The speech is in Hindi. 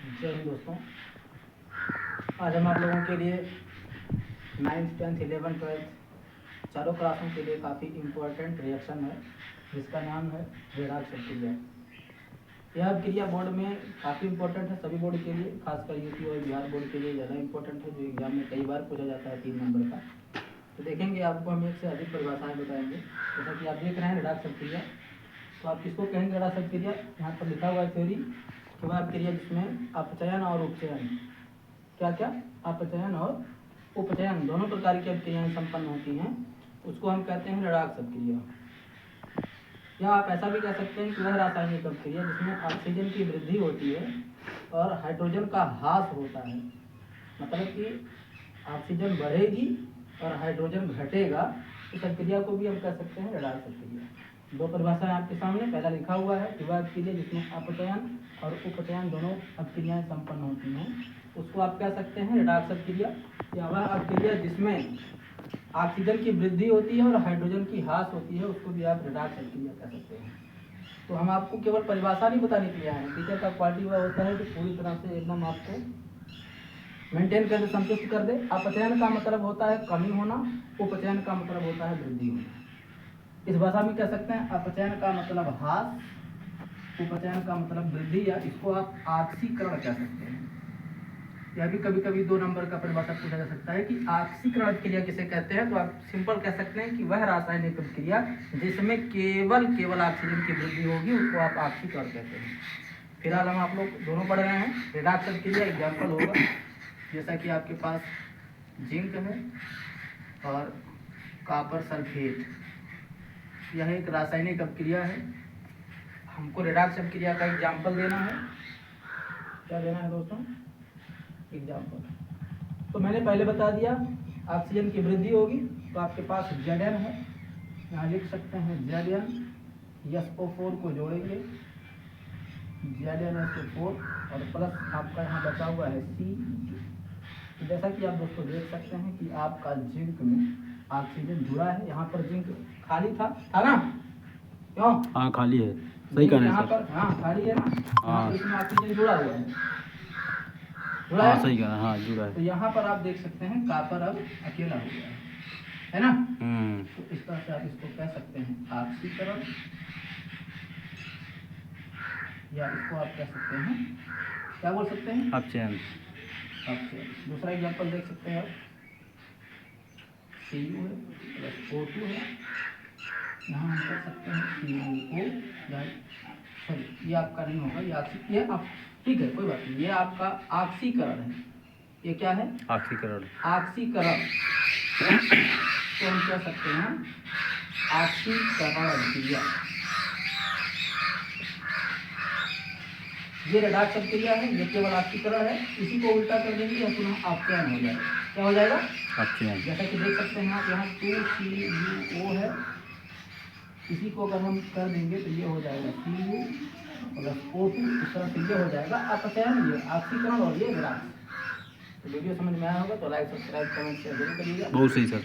जय हिंद दोस्तों। आज हम आप लोगों के लिए 9th 10th 11th 12th चारों क्लासों के लिए काफ़ी इम्पोर्टेंट रिएक्शन है जिसका नाम है रेडाक्स क्रिया। यह क्रिया बोर्ड में काफ़ी इम्पोर्टेंट है, सभी बोर्ड के लिए, खासकर यूपी और बिहार बोर्ड के लिए ज़्यादा इम्पोर्टेंट है, जो एग्जाम में कई बार पूछा जाता है 3 नंबर का। तो देखेंगे आपको हम एक से अधिक परिभाषाएँ बताएंगे। जैसा कि आप देख रहे हैं रेडाक्स क्रिया, तो आप किसको कहेंगे रेडाक्स क्रिया? यहाँ पर लिखा हुआ है थ्योरी कि वह क्रिया जिसमें अपचयन और उपचयन, क्या क्या, अपचयन और उपचयन दोनों प्रकार की अभिक्रियाएं संपन्न होती हैं, उसको हम कहते हैं रेडाक्स अभिक्रिया। या आप ऐसा भी कह सकते हैं कि वह रासायनिक अभिक्रिया जिसमें ऑक्सीजन की वृद्धि होती है और हाइड्रोजन का ह्रास होता है। मतलब कि ऑक्सीजन बढ़ेगी और हाइड्रोजन घटेगा, इस अभिक्रिया को भी हम कह सकते हैं रेडाक्स अभिक्रिया। दो परिभाषाएं आपके सामने, पहला लिखा हुआ है कि वह अभिक्रिया जिसमें अपचयन और उपचयन दोनों अभिक्रियाएं संपन्न होती हैं, उसको आप कह सकते हैं रेडाक्स अभिक्रिया। या वह अभिक्रिया जिसमें ऑक्सीजन की वृद्धि होती है और हाइड्रोजन की ह्रास होती है, उसको भी आप रेडाक्स अभिक्रिया कह सकते हैं। तो हम आपको केवल परिभाषा नहीं बताने के लिए आए हैं। टीचर का क्वालिटी वह होता है कि पूरी तरह से एकदम आपको मेंटेन कर दे, संतुष्ट कर दे। अपचयन का मतलब होता है कमी होना, उपचयन का मतलब होता है वृद्धि होना। इस भाषा में कह सकते हैं अपचयन का मतलब ह्रास, उपचयन का मतलब वृद्धि, या इसको आप ऑक्सीकरण कह सकते हैं। यह भी कभी कभी 2 नंबर का परिभाषा पूछा जा सकता है कि ऑक्सीकरण अभिक्रिया किसे कहते हैं। तो आप सिंपल कह सकते हैं कि वह रासायनिक अभिक्रिया जिसमें केवल ऑक्सीजन की वृद्धि होगी, उसको आप ऑक्सीकरण कहते हैं। फिलहाल हम आप लोग दोनों पढ़ रहे हैं। रेडाक्स अभिक्रिया एग्जाम्पल होगा, जैसा कि आपके पास जिंक है और कॉपर सल्फेट, यह एक रासायनिक अभिक्रिया है। हमको रेडाक्स अभिक्रिया का एग्जाम्पल देना है। क्या देना है दोस्तों? एग्जाम्पल। तो मैंने पहले बता दिया ऑक्सीजन की वृद्धि होगी, तो आपके पास Zn है, यहाँ लिख सकते हैं Zn, SO4 को जोड़ेंगे ZnSO4 और प्लस आपका यहाँ बचा हुआ है C। जैसा कि आप दोस्तों देख सकते हैं कि आपका जिंक में ऑक्सीजन जुड़ा है। यहाँ पर जिंक खाली था ना? क्यों? हाँ खाली है, सही कहना है यहाँ सर। पर हाँ खाली है ना, हाँ इसमें ऑक्सीजन जुड़ा हुआ है, जुड़ा हाँ है? सही कहना, हाँ जुड़ा है। तो यहाँ पर आप देख सकते हैं कॉपर अब अकेला हो गया है ना? तो इस तरह से आप इसको कह सकते हैं ऑक्सीकरण, या इसको आप कह सकते हैं, क्या बोल सकते हैं? अपचयन। अपचयन। दूसरा एग्जांपल देख सकते हैं आप, Cu है प्लस O2 है, यहाँ हम कर सकते हैं CuO, या सॉरी ये आपका नहीं होगा, ये आप ठीक है कोई बात नहीं, ये आपका ऑक्सीकरण है। ये क्या है? ऑक्सीकरण। ऑक्सीकरण तो हम कह सकते हैं ऑक्सीकरण अभिक्रिया। ये रेडाक्स अभिक्रिया है, ये केवल ऑक्सीकरण है। इसी को उल्टा कर देंगे या पुनः अपचयन हो जाएगा। क्या हो जाएगा? अपचयन। जैसा कि देख सकते हैं आप यहाँ 2CuO है, इसी को अगर हम कर देंगे तो ये हो जाएगा Cu प्लस O2, इस तरह से ये हो जाएगा अपचयन, ये ऑक्सीकरण और ये रेडाक्स। तो वीडियो समझ में आया होगा तो लाइक, सब्सक्राइब, कमेंट, शेयर जरूर करिएगा। बहुत सही सर।